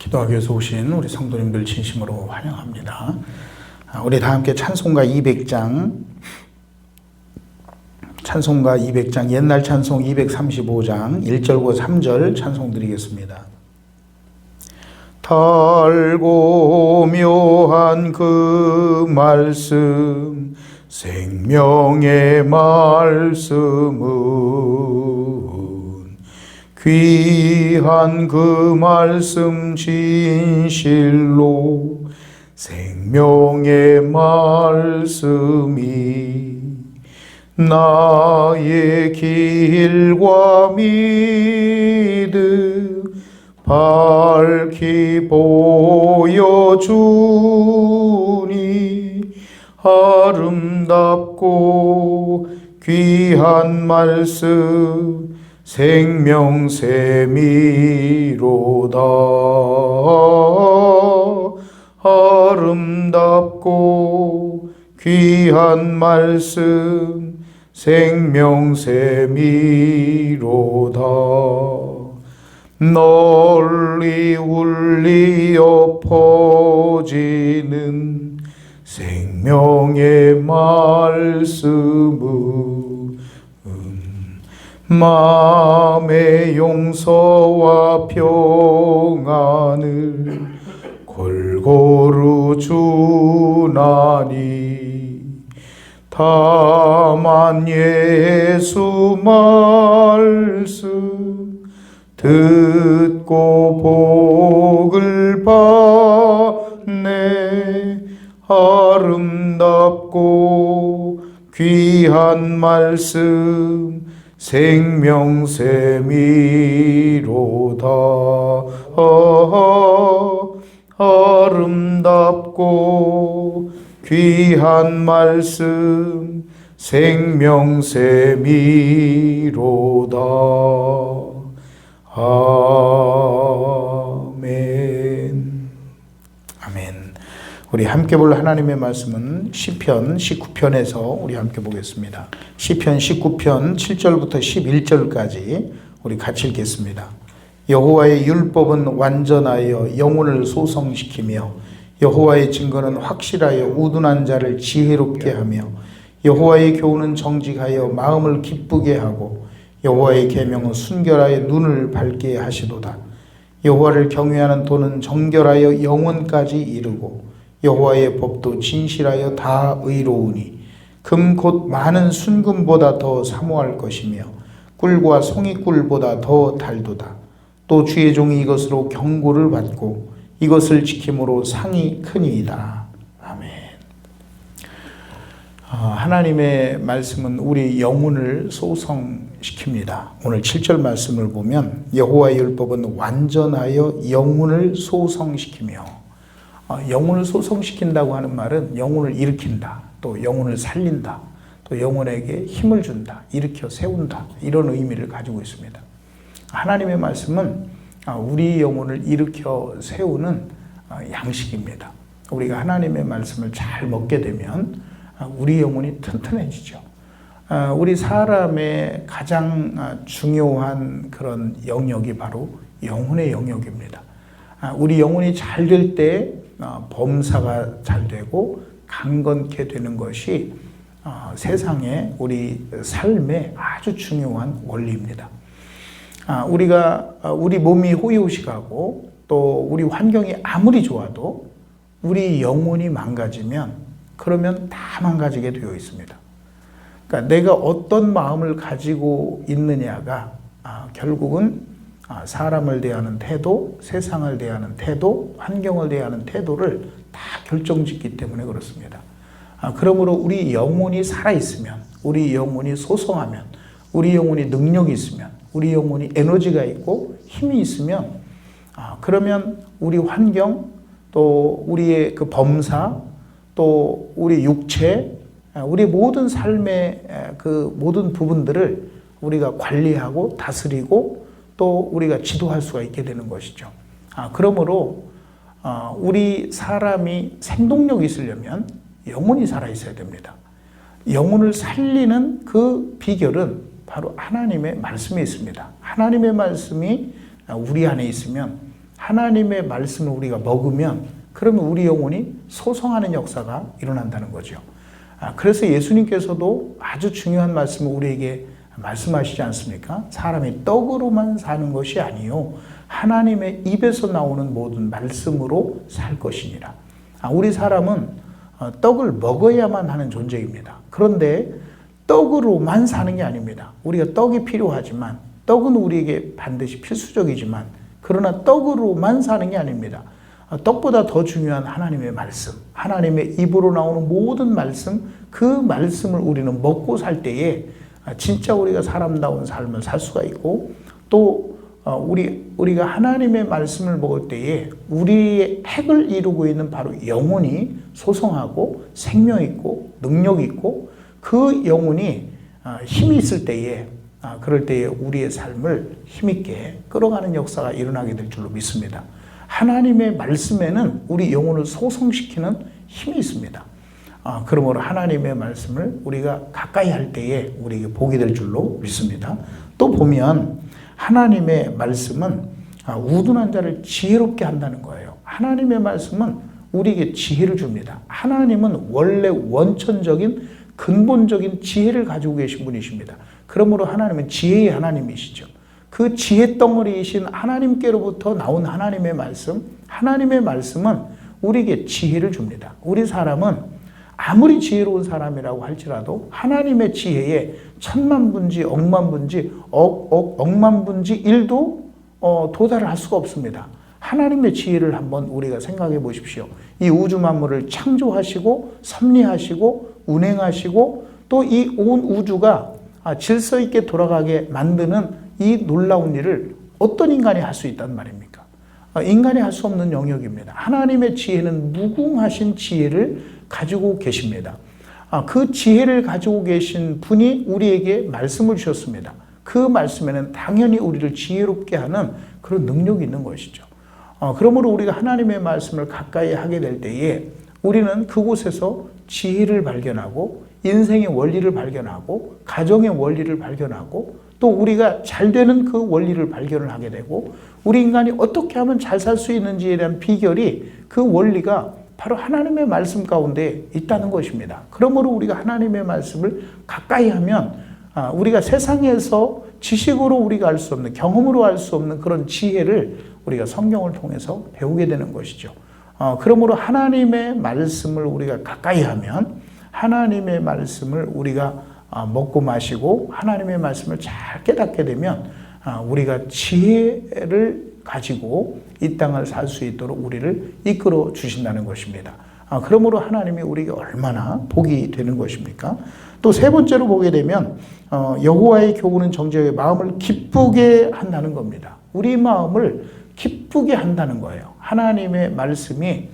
기도하기위해서 오신 우리 성도님들 진심으로 환영합니다. 우리 다 함께 찬송가 200장, 옛날 찬송 235장 1절과 3절 찬송 드리겠습니다. 달고 묘한 그 말씀, 생명의 말씀은 귀한 그 말씀 진실로 생명의 말씀이 나의 길과 믿음 밝히 보여주니 아름답고 귀한 말씀 생명샘이로다. 아름답고 귀한 말씀 생명샘이로다. 널리 울리어 퍼지는 생명의 말씀은 마음의 용서와 평안을 골고루 주나니 다만 예수 말씀 듣고 복을 받네. 아름답고 귀한 말씀 생명샘이로다. 아름답고 귀한 말씀 생명샘이로다. 아멘. 아멘. 우리 함께 볼 하나님의 말씀은 시편 19편에서 우리 함께 보겠습니다. 시편 19편 7절부터 11절까지 우리 같이 읽겠습니다. 여호와의 율법은 완전하여 영혼을 소성시키며 여호와의 증거는 확실하여 우둔한 자를 지혜롭게 하며 여호와의 교훈은 정직하여 마음을 기쁘게 하고 여호와의 계명은 순결하여 눈을 밝게 하시도다. 여호와를 경외하는 도는 정결하여 영혼까지 이르고 여호와의 법도 진실하여 다 의로우니 금 곧 많은 순금보다 더 사모할 것이며 꿀과 송이꿀보다 더 달도다. 또 주의 종이 이것으로 경고를 받고 이것을 지킴으로 상이 크니이다. 아멘. 하나님의 말씀은 우리 영혼을 소성시킵니다. 오늘 7절 말씀을 보면 여호와의 율법은 완전하여 영혼을 소성시키며, 영혼을 소성시킨다고 하는 말은 영혼을 일으킨다, 또 영혼을 살린다, 또 영혼에게 힘을 준다, 일으켜 세운다, 이런 의미를 가지고 있습니다. 하나님의 말씀은 우리 영혼을 일으켜 세우는 양식입니다. 우리가 하나님의 말씀을 잘 먹게 되면 우리 영혼이 튼튼해지죠. 우리 사람의 가장 중요한 그런 영역이 바로 영혼의 영역입니다. 우리 영혼이 잘 될 때 범사가 잘 되고 강건케 되는 것이 세상의 우리 삶의 아주 중요한 원리입니다. 우리 몸이 호요식하고 또 우리 환경이 아무리 좋아도 우리 영혼이 망가지면 그러면 다 망가지게 되어 있습니다. 그러니까 내가 어떤 마음을 가지고 있느냐가 결국은 사람을 대하는 태도, 세상을 대하는 태도, 환경을 대하는 태도를 다 결정짓기 때문에 그렇습니다. 그러므로 우리 영혼이 살아있으면, 우리 영혼이 소성하면, 우리 영혼이 능력이 있으면, 우리 영혼이 에너지가 있고 힘이 있으면, 그러면 우리 환경, 또 우리의 그 범사, 또 우리 육체, 우리 모든 삶의 그 모든 부분들을 우리가 관리하고 다스리고 또 우리가 지도할 수가 있게 되는 것이죠. 그러므로 우리 사람이 생동력이 있으려면 영혼이 살아있어야 됩니다. 영혼을 살리는 그 비결은 바로 하나님의 말씀에 있습니다. 하나님의 말씀이 우리 안에 있으면 하나님의 말씀을 우리가 먹으면 그러면 우리 영혼이 소성하는 역사가 일어난다는 거죠. 그래서 예수님께서도 아주 중요한 말씀을 우리에게 말씀하시지 않습니까? 사람이 떡으로만 사는 것이 아니요 하나님의 입에서 나오는 모든 말씀으로 살 것이니라. 우리 사람은 떡을 먹어야만 하는 존재입니다. 그런데 떡으로만 사는 게 아닙니다. 우리가 떡이 필요하지만 떡은 우리에게 반드시 필수적이지만 그러나 떡으로만 사는 게 아닙니다. 떡보다 더 중요한 하나님의 말씀, 하나님의 입으로 나오는 모든 말씀, 그 말씀을 우리는 먹고 살 때에 진짜 우리가 사람다운 삶을 살 수가 있고 또 우리가 하나님의 말씀을 먹을 때에 우리의 핵을 이루고 있는 바로 영혼이 소성하고 생명 있고 능력 있고 그 영혼이 힘이 있을 때에 그럴 때에 우리의 삶을 힘있게 끌어가는 역사가 일어나게 될 줄로 믿습니다. 하나님의 말씀에는 우리 영혼을 소성시키는 힘이 있습니다. 그러므로 하나님의 말씀을 우리가 가까이 할 때에 우리에게 복이 될 줄로 믿습니다. 또 보면 하나님의 말씀은 우둔한 자를 지혜롭게 한다는 거예요. 하나님의 말씀은 우리에게 지혜를 줍니다. 하나님은 원래 원천적인 근본적인 지혜를 가지고 계신 분이십니다. 그러므로 하나님은 지혜의 하나님이시죠. 그 지혜 덩어리이신 하나님께로부터 나온 하나님의 말씀, 하나님의 말씀은 우리에게 지혜를 줍니다. 우리 사람은 아무리 지혜로운 사람이라고 할지라도 하나님의 지혜에 천만분지 억만분지 억만분지 1도 도달을 할 수가 없습니다. 하나님의 지혜를 한번 우리가 생각해 보십시오. 이 우주 만물을 창조하시고 섭리하시고 운행하시고 또 이 온 우주가 질서 있게 돌아가게 만드는 이 놀라운 일을 어떤 인간이 할 수 있단 말입니까? 인간이 할 수 없는 영역입니다. 하나님의 지혜는 무궁하신 지혜를 가지고 계십니다. 그 지혜를 가지고 계신 분이 우리에게 말씀을 주셨습니다. 그 말씀에는 당연히 우리를 지혜롭게 하는 그런 능력이 있는 것이죠. 그러므로 우리가 하나님의 말씀을 가까이 하게 될 때에 우리는 그곳에서 지혜를 발견하고 인생의 원리를 발견하고 가정의 원리를 발견하고 또 우리가 잘 되는 그 원리를 발견을 하게 되고 우리 인간이 어떻게 하면 잘 살 수 있는지에 대한 비결이 그 원리가 바로 하나님의 말씀 가운데 있다는 것입니다. 그러므로 우리가 하나님의 말씀을 가까이 하면 우리가 세상에서 지식으로 우리가 알 수 없는 경험으로 알 수 없는 그런 지혜를 우리가 성경을 통해서 배우게 되는 것이죠. 그러므로 하나님의 말씀을 우리가 가까이 하면 하나님의 말씀을 우리가 먹고 마시고 하나님의 말씀을 잘 깨닫게 되면 우리가 지혜를 가지고 이 땅을 살 수 있도록 우리를 이끌어 주신다는 것입니다. 그러므로 하나님이 우리에게 얼마나 복이 되는 것입니까? 또 세 번째로 보게 되면 여호와의 교훈은 정죄의 마음을 기쁘게 한다는 겁니다. 우리 마음을 기쁘게 한다는 거예요. 하나님의 말씀이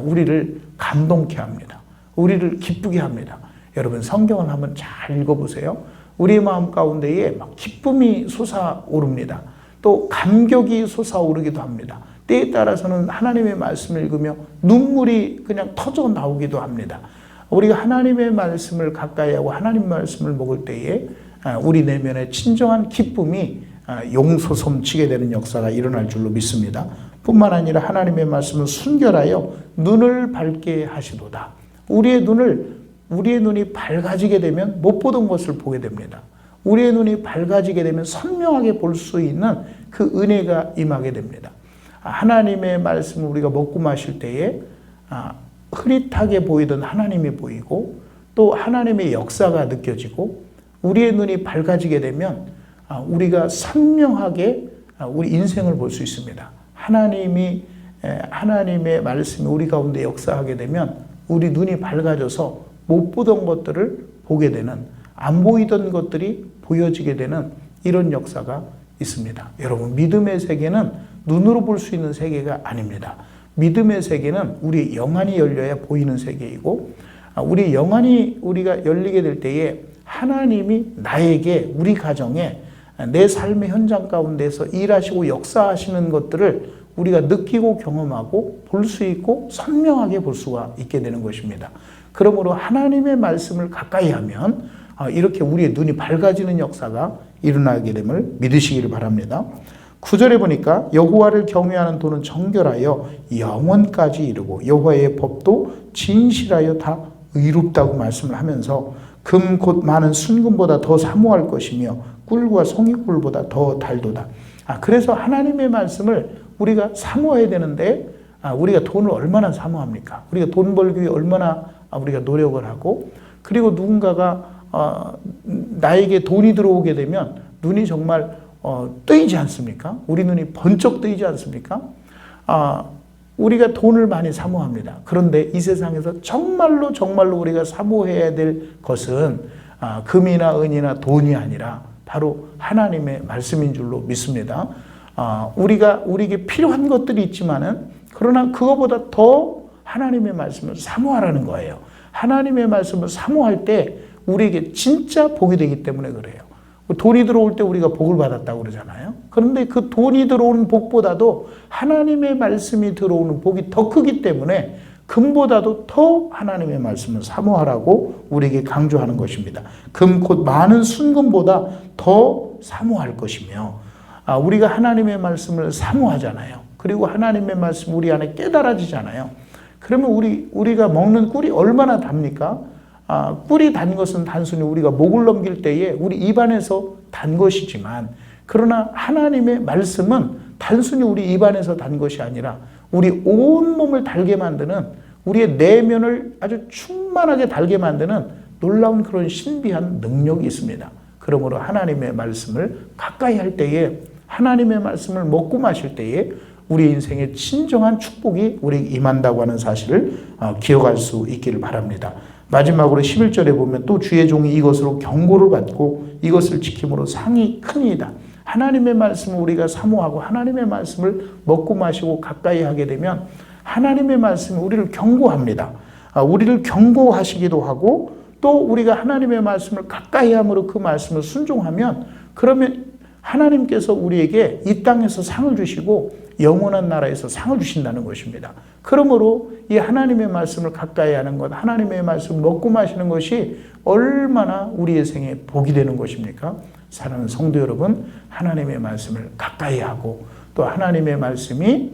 우리를 감동케 합니다. 우리를 기쁘게 합니다. 여러분 성경을 한번 잘 읽어보세요. 우리 마음 가운데에 막 기쁨이 솟아오릅니다. 또 감격이 솟아오르기도 합니다. 때에 따라서는 하나님의 말씀을 읽으며 눈물이 그냥 터져 나오기도 합니다. 우리가 하나님의 말씀을 가까이 하고 하나님 말씀을 먹을 때에 우리 내면에 진정한 기쁨이 용솟음치게 되는 역사가 일어날 줄로 믿습니다. 뿐만 아니라 하나님의 말씀을 순결하여 눈을 밝게 하시도다. 우리의 눈이 밝아지게 되면 못 보던 것을 보게 됩니다. 우리의 눈이 밝아지게 되면 선명하게 볼 수 있는 그 은혜가 임하게 됩니다. 하나님의 말씀을 우리가 먹고 마실 때에 흐릿하게 보이던 하나님이 보이고 또 하나님의 역사가 느껴지고 우리의 눈이 밝아지게 되면 우리가 선명하게 우리 인생을 볼 수 있습니다. 하나님의 말씀이 우리 가운데 역사하게 되면 우리 눈이 밝아져서 못 보던 것들을 보게 되는 안 보이던 것들이 보여지게 되는 이런 역사가 있습니다. 여러분 믿음의 세계는 눈으로 볼 수 있는 세계가 아닙니다. 믿음의 세계는 우리 영안이 열려야 보이는 세계이고 우리 영안이 우리가 열리게 될 때에 하나님이 나에게 우리 가정에 내 삶의 현장 가운데서 일하시고 역사하시는 것들을 우리가 느끼고 경험하고 볼 수 있고 선명하게 볼 수가 있게 되는 것입니다. 그러므로 하나님의 말씀을 가까이 하면 이렇게 우리의 눈이 밝아지는 역사가 일어나게 됨을 믿으시기를 바랍니다. 9절에 보니까 여호와를 경외하는 도는 정결하여 영원까지 이르고 여호와의 법도 진실하여 다 의롭다고 말씀을 하면서 금 곧 많은 순금보다 더 사모할 것이며 꿀과 송이꿀보다 더 달도다. 그래서 하나님의 말씀을 우리가 사모해야 되는데 우리가 돈을 얼마나 사모합니까? 우리가 돈 벌기 위해 얼마나 우리가 노력을 하고, 그리고 누군가가 나에게 돈이 들어오게 되면 눈이 정말 뜨이지 않습니까? 우리 눈이 번쩍 뜨이지 않습니까? 우리가 돈을 많이 사모합니다. 그런데 이 세상에서 정말로 우리가 사모해야 될 것은 금이나 은이나 돈이 아니라 바로 하나님의 말씀인 줄로 믿습니다. 우리에게 필요한 것들이 있지만은, 그러나 그거보다 더 하나님의 말씀을 사모하라는 거예요. 하나님의 말씀을 사모할 때 우리에게 진짜 복이 되기 때문에 그래요. 돈이 들어올 때 우리가 복을 받았다고 그러잖아요. 그런데 그 돈이 들어오는 복보다도 하나님의 말씀이 들어오는 복이 더 크기 때문에 금보다도 더 하나님의 말씀을 사모하라고 우리에게 강조하는 것입니다. 금 곧 많은 순금보다 더 사모할 것이며, 우리가 하나님의 말씀을 사모하잖아요. 그리고 하나님의 말씀 우리 안에 깨달아지잖아요. 그러면 우리가 먹는 꿀이 얼마나 답니까? 꿀이 단 것은 단순히 우리가 목을 넘길 때에 우리 입안에서 단 것이지만, 그러나 하나님의 말씀은 단순히 우리 입안에서 단 것이 아니라 우리 온몸을 달게 만드는, 우리의 내면을 아주 충만하게 달게 만드는 놀라운 그런 신비한 능력이 있습니다. 그러므로 하나님의 말씀을 가까이 할 때에, 하나님의 말씀을 먹고 마실 때에 우리 인생에 진정한 축복이 우리에게 임한다고 하는 사실을 기억할 수 있기를 바랍니다. 마지막으로 11절에 보면 또 주의 종이 이것으로 경고를 받고 이것을 지킴으로 상이 크니이다. 하나님의 말씀을 우리가 사모하고 하나님의 말씀을 먹고 마시고 가까이 하게 되면 하나님의 말씀이 우리를 경고합니다. 우리를 경고하시기도 하고, 또 우리가 하나님의 말씀을 가까이 함으로 그 말씀을 순종하면, 그러면 하나님께서 우리에게 이 땅에서 상을 주시고 영원한 나라에서 상을 주신다는 것입니다. 그러므로 이 하나님의 말씀을 가까이 하는 것, 하나님의 말씀을 먹고 마시는 것이 얼마나 우리의 생에 복이 되는 것입니까? 사랑하는 성도 여러분, 하나님의 말씀을 가까이 하고 또 하나님의 말씀이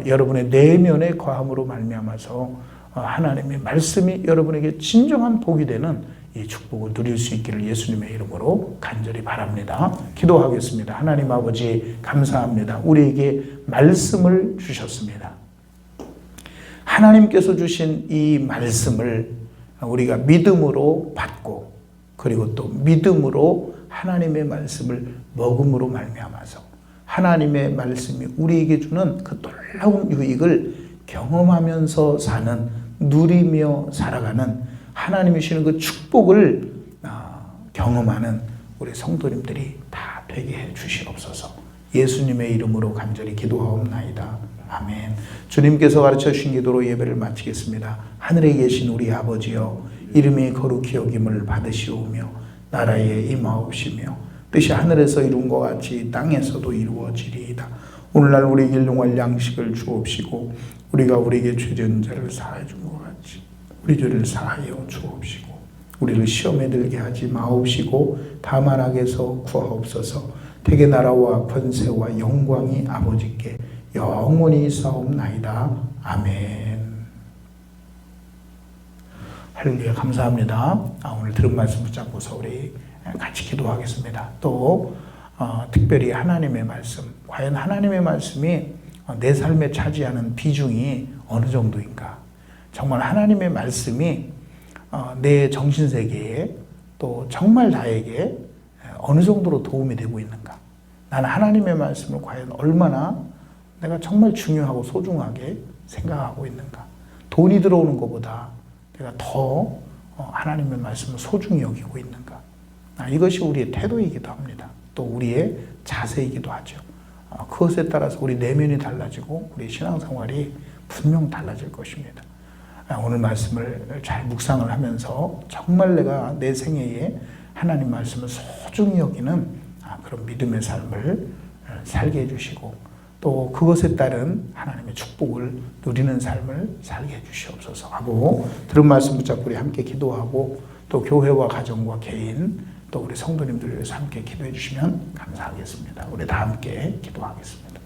여러분의 내면에 거함으로 말미암아서 하나님의 말씀이 여러분에게 진정한 복이 되는 이 축복을 누릴 수 있기를 예수님의 이름으로 간절히 바랍니다. 기도하겠습니다. 하나님 아버지, 감사합니다. 우리에게 말씀을 주셨습니다. 하나님께서 주신 이 말씀을 우리가 믿음으로 받고, 그리고 또 믿음으로 하나님의 말씀을 먹음으로 말미암아서 하나님의 말씀이 우리에게 주는 그 놀라운 유익을 경험하면서 사는, 누리며 살아가는, 하나님이 주시는 그 축복을 경험하는 우리 성도님들이 다 되게 해 주시옵소서. 예수님의 이름으로 간절히 기도하옵나이다. 아멘. 주님께서 가르쳐 주신 기도로 예배를 마치겠습니다. 하늘에 계신 우리 아버지여, 이름이 거룩히 여김을 받으시오며 나라에 임하옵시며 뜻이 하늘에서 이룬 것 같이 땅에서도 이루어지리이다. 오늘날 우리에게 일용할 양식을 주옵시고 우리가 우리에게 죄진 자를 사하여 준 것 같이 우리 죄를 사하여 주옵시고 우리를 시험에 들게 하지 마옵시고 다만 악에서 구하옵소서. 대개 나라와 권세와 영광이 아버지께 영원히 있사옵나이다. 아멘. 할렐루야. 감사합니다. 오늘 들은 말씀 붙잡고서 우리 같이 기도하겠습니다. 또 특별히 하나님의 말씀, 과연 하나님의 말씀이 내 삶에 차지하는 비중이 어느 정도인가? 정말 하나님의 말씀이 내 정신세계에 또 정말 나에게 어느 정도로 도움이 되고 있는가? 나는 하나님의 말씀을 과연 얼마나 내가 정말 중요하고 소중하게 생각하고 있는가? 돈이 들어오는 것보다 내가 더 하나님의 말씀을 소중히 여기고 있는가? 이것이 우리의 태도이기도 합니다. 또 우리의 자세이기도 하죠. 그것에 따라서 우리 내면이 달라지고 우리 신앙생활이 분명 달라질 것입니다. 오늘 말씀을 잘 묵상을 하면서 정말 내가 내 생애에 하나님 말씀을 소중히 여기는 그런 믿음의 삶을 살게 해주시고 또 그것에 따른 하나님의 축복을 누리는 삶을 살게 해주시옵소서 하고 들은 말씀 붙잡고 우리 함께 기도하고 또 교회와 가정과 개인 또 우리 성도님들 위해서 함께 기도해 주시면 감사하겠습니다. 우리 다 함께 기도하겠습니다.